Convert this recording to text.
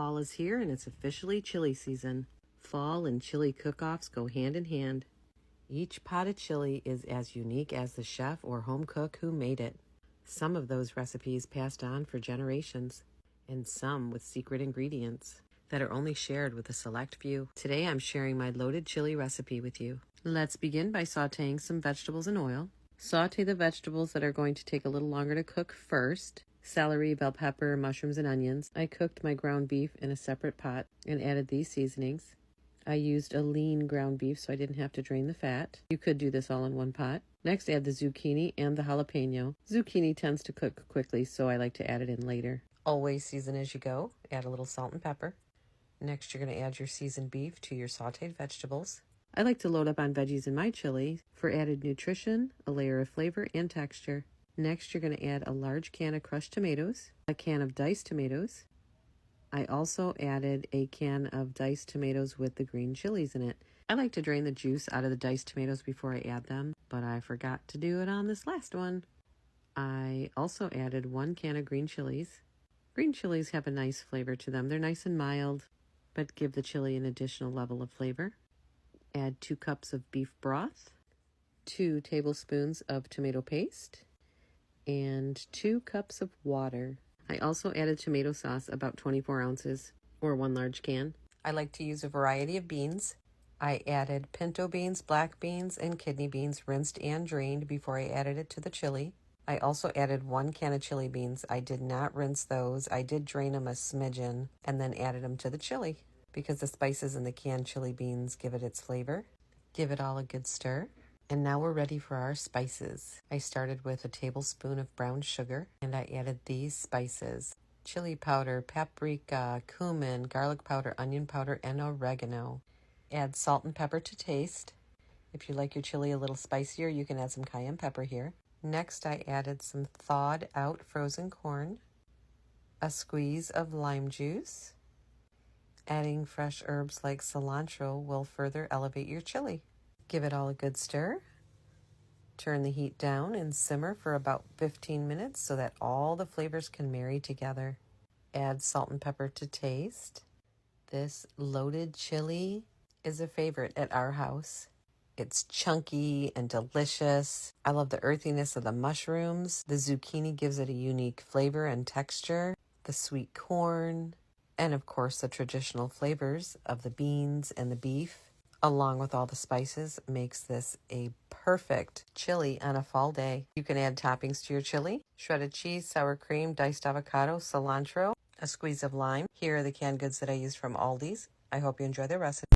Fall is here and it's officially chili season. Fall and chili cook-offs go hand in hand. Each pot of chili is as unique as the chef or home cook who made it. Some of those recipes passed on for generations, and some with secret ingredients that are only shared with a select few. Today I'm sharing my loaded chili recipe with you. Let's begin by sauteing some vegetables in oil. Saute the vegetables that are going to take a little longer to cook first. Celery, bell pepper, mushrooms, and onions. I cooked my ground beef in a separate pot and added these seasonings. I used a lean ground beef so I didn't have to drain the fat. You could do this all in one pot. Next, add the zucchini and the jalapeno. Zucchini tends to cook quickly, so I like to add it in later. Always season as you go. Add a little salt and pepper. Next, you're going to add your seasoned beef to your sauteed vegetables. I like to load up on veggies in my chili for added nutrition, a layer of flavor, and texture. Next, you're going to add a large can of crushed tomatoes, a can of diced tomatoes. I also added a can of diced tomatoes with the green chilies in it. I like to drain the juice out of the diced tomatoes before I add them, but I forgot to do it on this last one. I also added 1 can of green chilies. Green chilies have a nice flavor to them. They're nice and mild, but give the chili an additional level of flavor. Add 2 cups of beef broth, 2 tablespoons of tomato paste, and 2 cups of water. I also added tomato sauce, about 24 ounces, or 1 large can. I like to use a variety of beans. I added pinto beans, black beans, and kidney beans, rinsed and drained before I added it to the chili. I also added 1 can of chili beans. I did not rinse those. I did drain them a smidgen and then added them to the chili because the spices in the canned chili beans give it its flavor. Give it all a good stir. And now we're ready for our spices. I started with a tablespoon of brown sugar and I added these spices: chili powder, paprika, cumin, garlic powder, onion powder, and oregano. Add salt and pepper to taste. If you like your chili a little spicier, you can add some cayenne pepper here. Next, I added some thawed out frozen corn, a squeeze of lime juice. Adding fresh herbs like cilantro will further elevate your chili. Give it all a good stir. Turn the heat down and simmer for about 15 minutes so that all the flavors can marry together. Add salt and pepper to taste. This loaded chili is a favorite at our house. It's chunky and delicious. I love the earthiness of the mushrooms. The zucchini gives it a unique flavor and texture. The sweet corn, and of course the traditional flavors of the beans and the beef, along with all the spices, makes this a perfect chili on a fall day. You can add toppings to your chili: shredded cheese, sour cream, diced avocado, cilantro, a squeeze of lime. Here are the canned goods that I used from Aldi's. I hope you enjoy the recipe.